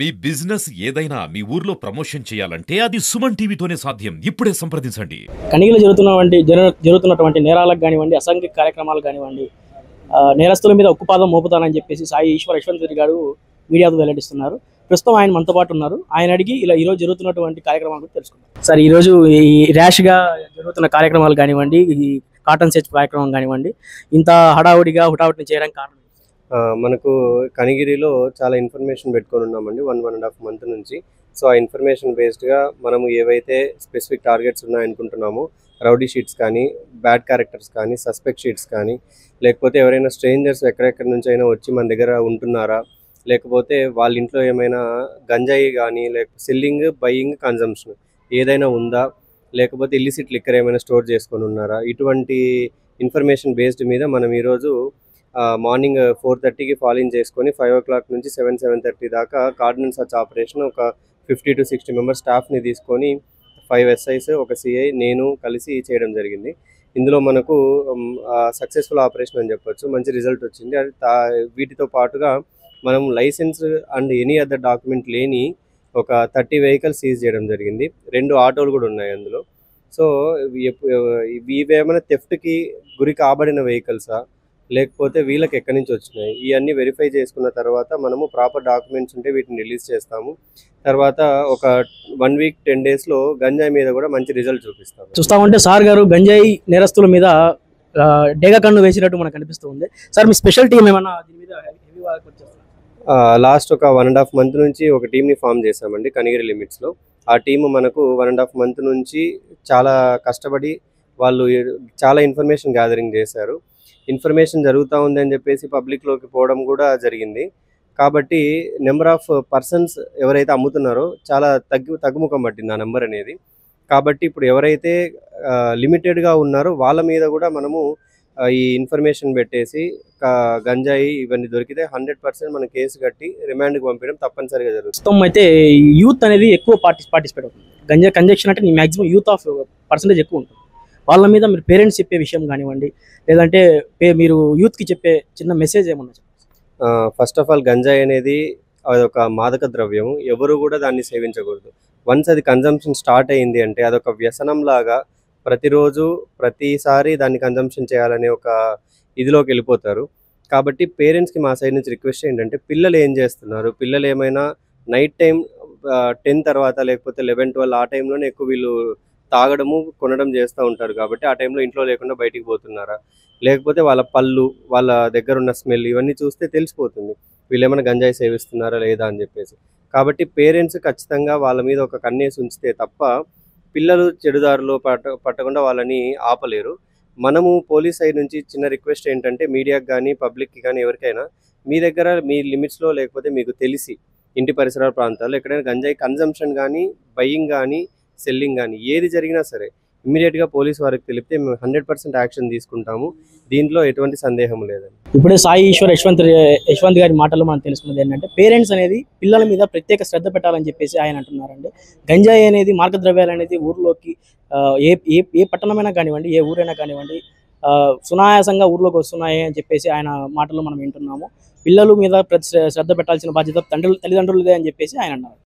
మీ business ఏదైనా మీ ఊర్లో promotion చేయాలంటే అది సుమన్ టీవీతోనే సాధ్యం. ఇప్పుడే సంప్రదించండి. కనిగిరిలో జరుగుతున్నటువంటి నేరాలకు కానివ్వండి, అసాంఘిక కార్యక్రమాలు కానివ్వండి, నేరస్తుల మీద ఉక్కుపాదం మోపుతానని చెప్పేసి సాయి ఈశ్వర్ యశ్వంత్ రెడ్డి గారు మీడియాతో వెల్లడిస్తున్నారు. ప్రస్తుతం ఆయన మనతో పాటు ఉన్నారు. ఆయన అడిగి ఈరోజు జరుగుతున్నటువంటి కార్యక్రమాల గురించి తెలుసుకుందాం. సార్, ఈరోజు ఈ ర్యాష్గా జరుగుతున్న కార్యక్రమాలు కానివ్వండి, ఈ కాటన్ సెర్చ్ కార్యక్రమం కానివ్వండి, ఇంత హుటాహుటిని చేయడానికి కారణం? మనకు కనిగిరిలో చాలా ఇన్ఫర్మేషన్ పెట్టుకొని ఉన్నామండి 1.5 మంత్ నుంచి. సో ఆ ఇన్ఫర్మేషన్ బేస్డ్గా మనము ఏవైతే స్పెసిఫిక్ టార్గెట్స్ ఉన్నాయనుకుంటున్నామో, రౌడీ షీట్స్ కానీ, బ్యాడ్ క్యారెక్టర్స్ కానీ, సస్పెక్ట్ షీట్స్ కానీ, లేకపోతే ఎవరైనా స్ట్రేంజర్స్ ఎక్కడెక్కడి నుంచి అయినా వచ్చి మన దగ్గర ఉంటున్నారా, లేకపోతే వాళ్ళ ఇంట్లో ఏమైనా గంజాయి కానీ, లేకపోతే సెల్లింగ్, బయింగ్, కన్జంప్షన్ ఏదైనా ఉందా, లేకపోతే ఇల్లిసిట్ లిక్కర్ ఏమైనా స్టోర్ చేసుకొని ఉన్నారా, ఇటువంటి ఇన్ఫర్మేషన్ బేస్డ్ మీద మనం ఈరోజు మార్నింగ్ 4:30కి ఫాలోయింగ్ చేసుకొని 5 o'clock నుంచి 7-7:30 దాకా కార్డినెన్స్ సర్చ్ ఆపరేషన్ ఒక 50 to 60 మెంబర్స్ స్టాఫ్ని తీసుకొని 5 SIs, ఒక CI, నేను కలిసి చేయడం జరిగింది. ఇందులో మనకు సక్సెస్ఫుల్ ఆపరేషన్ అని చెప్పొచ్చు. మంచి రిజల్ట్ వచ్చింది. అది వీటితో పాటుగా మనం licence and any other document లేని ఒక 30 వెహికల్స్ సీజ్ చేయడం జరిగింది. 2 ఆటోలు కూడా ఉన్నాయి అందులో. సో ఇవేమైనా థెఫ్ట్కి గురి కాబడిన వెహికల్సా, లేకపోతే వీళ్ళకి ఎక్కడి నుంచి వచ్చినాయి, ఇవన్నీ వెరిఫై చేసుకున్న తర్వాత మనము ప్రాపర్ డాక్యుమెంట్స్ ఉంటే వీటిని రిలీజ్ చేస్తాము. తర్వాత ఒక 1 week 10 daysలో గంజాయి మీద కూడా మంచి రిజల్ట్ చూపిస్తాము. చూస్తా ఉంటే సార్ గారు గంజాయి నేరస్తుల మీద డేగా కన్ను వేసినట్టు మనకు అనిపిస్తూ ఉంది. సార్, మీ స్పెషల్ టీం ఏమన్నా దీని మీద లాస్ట్ ఒక 1.5 month నుంచి ఒక టీంని ఫామ్ చేశామండి కనిగిరి లిమిట్స్లో. ఆ టీము మనకు 1.5 month నుంచి చాలా కష్టపడి వాళ్ళు చాలా ఇన్ఫర్మేషన్ గ్యాదరింగ్ చేశారు. ఇన్ఫర్మేషన్ జరుగుతూ ఉంది అని చెప్పేసి పబ్లిక్లోకి పోవడం కూడా జరిగింది. కాబట్టి నెంబర్ ఆఫ్ పర్సన్స్ ఎవరైతే అమ్ముతున్నారో చాలా తగ్గుముఖం పట్టింది ఆ నెంబర్ అనేది. కాబట్టి ఇప్పుడు ఎవరైతే లిమిటెడ్గా ఉన్నారో వాళ్ళ మీద కూడా మనము ఈ ఇన్ఫర్మేషన్ పెట్టేసి గంజాయి ఇవన్నీ దొరికితే 100% మన కేసు కట్టి రిమాండ్కి పంపించడం తప్పనిసరిగా జరుగుతుంది. ప్రస్తుతం అయితే యూత్ అనేది ఎక్కువ పార్టిసిపేట్ అవుతుంది. గంజాయి కన్జెక్షన్ అంటే మ్యాక్సిమం యూత్ ఆఫ్ పర్సంటేజ్ ఎక్కువ ఉంటుంది. వాళ్ళ మీద మీరు పేరెంట్స్ చెప్పే విషయం కానివ్వండి, లేదంటే మీరు యూత్కి చెప్పే చిన్న మెసేజ్ ఏమన్నా? ఫస్ట్ ఆఫ్ ఆల్ గంజాయి అనేది అదొక మాదక ద్రవ్యం. ఎవరు కూడా దాన్ని సేవించకూడదు. వన్స్ అది కన్జంప్షన్ స్టార్ట్ అయింది అంటే అదొక వ్యసనం లాగా ప్రతిరోజు ప్రతిసారి దాన్ని కన్జంప్షన్ చేయాలనే ఒక ఇదిలోకి వెళ్ళిపోతారు. కాబట్టి పేరెంట్స్కి మా సైడ్ నుంచి రిక్వెస్ట్ ఏంటంటే, పిల్లలు ఏం చేస్తున్నారు, పిల్లలు ఏమైనా నైట్ టైం 10 తర్వాత లేకపోతే 11-12 ఆ టైంలోనే ఎక్కువ వీళ్ళు తాగడము, కొనడం చేస్తూ ఉంటారు. కాబట్టి ఆ టైంలో ఇంట్లో లేకుండా బయటికి పోతున్నారా, లేకపోతే వాళ్ళ పళ్ళు, వాళ్ళ దగ్గర ఉన్న స్మెల్ ఇవన్నీ చూస్తే తెలిసిపోతుంది వీళ్ళు ఏమైనా గంజాయి సేవిస్తున్నారా లేదా అని చెప్పేసి. కాబట్టి పేరెంట్స్ ఖచ్చితంగా వాళ్ళ మీద ఒక కన్నేసి ఉంచితే తప్ప పిల్లలు చెడుదారులో పట్టకుండా వాళ్ళని ఆపలేరు. మనము పోలీస్ సైడ్ నుంచి చిన్న రిక్వెస్ట్ ఏంటంటే, మీడియాకి కానీ పబ్లిక్కి కానీ ఎవరికైనా మీ దగ్గర మీ లిమిట్స్లో లేకపోతే మీకు తెలిసి ఇంటి పరిసరాల ప్రాంతాల్లో ఎక్కడైనా గంజాయి కన్జంప్షన్ కానీ, బయింగ్ కానీ, సెల్లింగ్ కానీ ఏది జరిగినా సరే ఇమ్మీడియట్గా పోలీస్ వారికి తెలిపితే మేము 100% యాక్షన్ తీసుకుంటాము. దీంట్లో ఎటువంటి సందేహం లేదండి. ఇప్పుడే సాయి ఈశ్వర్ యశ్వంత్ గారి మాటల్లో మనం తెలుసుకున్నది ఏంటంటే, పేరెంట్స్ అనేది పిల్లల మీద ప్రత్యేక శ్రద్ధ పెట్టాలని చెప్పేసి ఆయన అంటున్నారండి. గంజాయి అనేది, మార్గద్రవ్యాలు అనేది ఊర్లోకి ఏ పట్టణమైనా కానివ్వండి, ఏ ఊరైనా కానివ్వండి, సునాయాసంగా ఊర్లోకి వస్తున్నాయి అని చెప్పేసి ఆయన మాటల్లో మనం వింటున్నాము. పిల్లల మీద శ్రద్ధ పెట్టాల్సిన బాధ్యత తల్లిదండ్రులదే అని చెప్పేసి ఆయన అన్నారు.